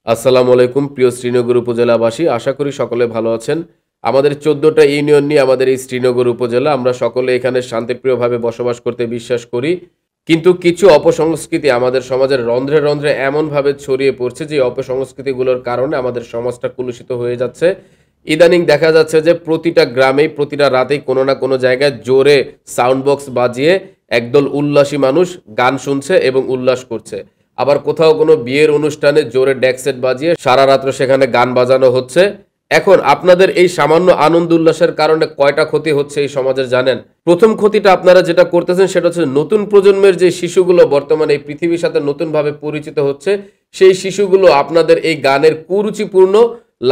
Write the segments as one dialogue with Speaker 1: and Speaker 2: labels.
Speaker 1: আসসালামু আলাইকুম প্রিয় শ্রীনগর উপজেলাবাসী, আশা করি সকলে ভালো আছেন। আমাদের 14টা ইউনিয়ন নিয়ে আমাদের এই শ্রীনগর উপজেলা। আমরা সকলে এখানে শান্তিপ্রিয়ভাবে বসবাস করতে বিশ্বাস করি, কিন্তু কিছু অপসংস্কৃতি আমাদের সমাজের রন্ধ্রে রন্ধ্রে এমনভাবে ছড়িয়ে পড়ছে যে অপসংস্কৃতিগুলোর কারণে আমাদের সমাজটা কলুষিত হয়ে যাচ্ছে। ইদানিং দেখা যাচ্ছে যে প্রতিটা গ্রামেই প্রতিটা রাতেই কোনো না কোনো জায়গায় জোরে সাউন্ড বক্স বাজিয়ে একদল উল্লাসী মানুষ গান শুনছে এবং উল্লাস করছে। আবার কোথাও কোনো বিয়ের অনুষ্ঠানে জোরে ডেক সেট বাজিয়ে সারা রাত্র সেখানে গান বাজানো হচ্ছে। এখন আপনাদের এই সামান্য আনন্দ উল্লাসের কারণে কয়টা ক্ষতি হচ্ছে এই সমাজের জানেন? প্রথম ক্ষতিটা আপনারা যেটা করতেছেন সেটা হচ্ছে নতুন প্রজন্মের যে শিশুগুলো বর্তমানে এই পৃথিবীর সাথে নতুনভাবে পরিচিত হচ্ছে, সেই শিশুগুলো আপনাদের এই গানের কুরুচিপূর্ণ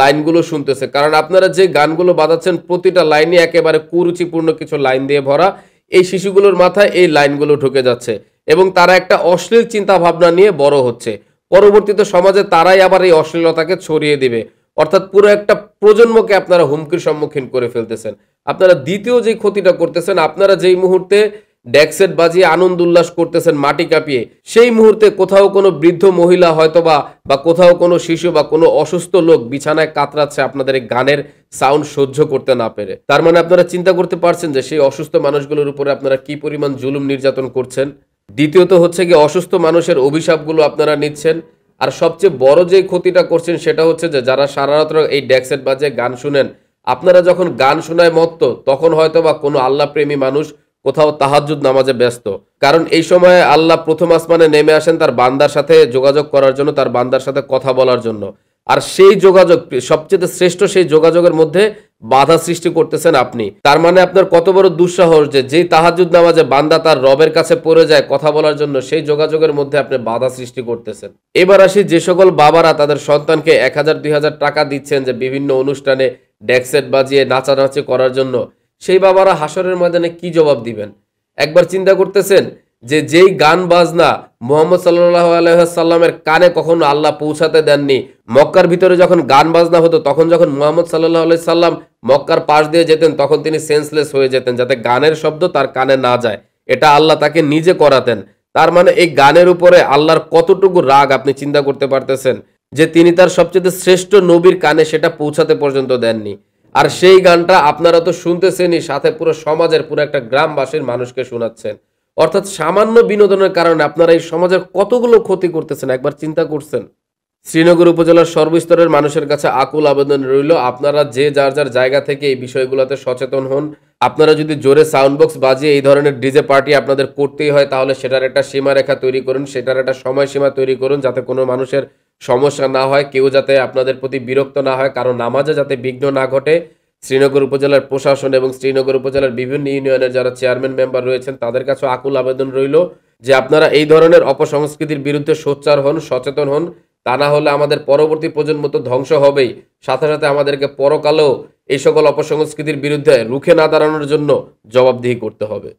Speaker 1: লাইনগুলো শুনতেছে। কারণ আপনারা যে গানগুলো বাজাচ্ছেন প্রতিটা লাইনই একেবারে কুরুচিপূর্ণ কিছু লাইন দিয়ে ভরা। এই শিশুগুলোর মাথায় এই লাইনগুলো ঢুকে যাচ্ছে এবং তারা একটা অশ্লীল চিন্তা ভাবনা নিয়ে বড় হচ্ছে। পরবর্তীতে সমাজে তারাই আবার এই অশ্লীলতাকে ছড়িয়ে দিবে। অর্থাৎ পুরো একটা প্রজন্মকে আপনারা হুমকির সম্মুখীন করে ফেলতেছেন। আপনারা দ্বিতীয় যে ক্ষতিটা করতেছেন, আপনারা যেই মুহূর্তে ডেকসেট বাজিয়ে আনন্দ উল্লাস করতেছেন মাটি কাঁপিয়ে, সেই মুহূর্তে কোথাও কোনো বৃদ্ধ মহিলা হয়তোবা বা কোথাও কোনো শিশু বা কোনো অসুস্থ লোক বিছানায় কাতরাচ্ছে আপনাদের এই গানের সাউন্ড সহ্য করতে না পেরে। তার মানে আপনারা চিন্তা করতে পারছেন যে সেই অসুস্থ মানুষগুলোর উপরে আপনারা কি পরিমাণ জুলুম নির্যাতন করছেন। দ্বিতীয়ত হচ্ছে গিয়ে অসুস্থ মানুষের অভিশাপগুলো আপনারা নিচ্ছেন। আর সবচেয়ে বড় যে ক্ষতিটা করছেন সেটা হচ্ছে যে যারা সারা রাত্র এই ডেকসেট বাজে গান শুনেন, আপনারা যখন গান শোনায় মত্ত তখন হয়তো বা কোনো আল্লাহ প্রেমী মানুষ কোথাও তাহাজ্জুদ নামাজে ব্যস্ত। কারণ এই সময়ে আল্লাহ প্রথম আসমানে নেমে আসেন তার বান্দার সাথে যোগাযোগ করার জন্য, তার বান্দার সাথে কথা বলার জন্য। আর সেই যোগাযোগ সবচেয়ে শ্রেষ্ঠ সেই যোগাযোগের মধ্যে বাধা সৃষ্টি করতেছেন আপনি। তার মানে আপনার কত বড় দুঃসাহস যে যেই তাহাজ্জুদ নামাজে বান্দা তার রবের কাছে পড়ে যায় কথা বলার জন্য, সেই যোগাযোগের মধ্যে আপনি বাধা সৃষ্টি করতেছেন। এবার আসি যে সকল বাবারা তাদের সন্তানকে 1000-2000 টাকা দিচ্ছেন যে বিভিন্ন অনুষ্ঠানে ডেকসেট বাজিয়ে নাচানাচি করার জন্য, সেই বাবারা হাসরের ময়দানে কি জবাব দিবেন? একবার চিন্তা করতেছেন যে যেই গান বাজনা মুহাম্মদ সাল্লাল্লাহু আলাইহি ওয়াসাল্লামের কানে কখনো আল্লাহ পৌঁছাতে দেননি। মক্কার ভিতরে যখন গান বাজনা হতো তখন যখন মুহাম্মদ সাল্লাল্লাহু আলাইহি সাল্লাম মক্কার পাশ দিয়ে যেতেন তখন তিনি সেন্সলেস হয়ে যেতেন যাতে গানের শব্দ তার কানে না যায়। এটা আল্লাহ তাকে নিজে করাতেন। তার মানে এই গানের উপরে আল্লাহর কতটুকু রাগ আপনি চিন্তা করতে পারতেছেন যে তিনি তার সবচেয়ে শ্রেষ্ঠ নবীর কানে সেটা পৌঁছাতে পর্যন্ত দেননি। আর সেই গানটা আপনারা তো শুনতেছেনই, সাথে পুরো সমাজের পুরো একটা গ্রামবাসীর মানুষকে শোনাচ্ছেন। অর্থাৎ সামান্য বিনোদনের কারণে আপনারা এই সমাজের কতগুলো ক্ষতি করতেছেন একবার চিন্তা করছেন? শ্রীনগর উপজেলার সর্বস্তরের মানুষের কাছে আকুল আবেদন রইল, আপনারা যে যার যার জায়গা থেকে এই বিষয়গুলোতে সচেতন হন। আপনারা যদি জোরে সাউন্ড বক্স বাজিয়ে এই ধরনের ডিজে পার্টি আপনাদের করতেই হয় তাহলে সেটার একটা সীমারেখা তৈরি করুন, সেটার একটা সময়সীমা তৈরি করুন যাতে কোনো মানুষের সমস্যা না হয়, কেউ যাতে আপনাদের প্রতি বিরক্ত না হয়, কারণ নামাজে যাতে বিঘ্ন না ঘটে। শ্রীনগর উপজেলার প্রশাসন এবং শ্রীনগর উপজেলার বিভিন্ন ইউনিয়নের যারা চেয়ারম্যান মেম্বার রয়েছেন তাদের কাছে আকুল আবেদন রইল যে আপনারা এই ধরনের অপসংস্কৃতির বিরুদ্ধে সোচ্চার হন, সচেতন হন। তা না হলে আমাদের পরবর্তী প্রজন্ম তো ধ্বংস হবেই, সাথে সাথে আমাদেরকে পরকালেও এই সকল অপসংস্কৃতির বিরুদ্ধে রুখে না দাঁড়ানোর জন্য জবাবদিহি করতে হবে।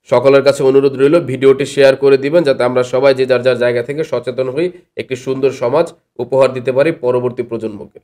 Speaker 1: সকলের কাছে অনুরোধ রইল ভিডিওটি শেয়ার করে দিবেন যাতে আমরা সবাই যে যার যার জায়গা থেকে সচেতন হই, একটি সুন্দর সমাজ উপহার দিতে পারি পরবর্তী প্রজন্মকে।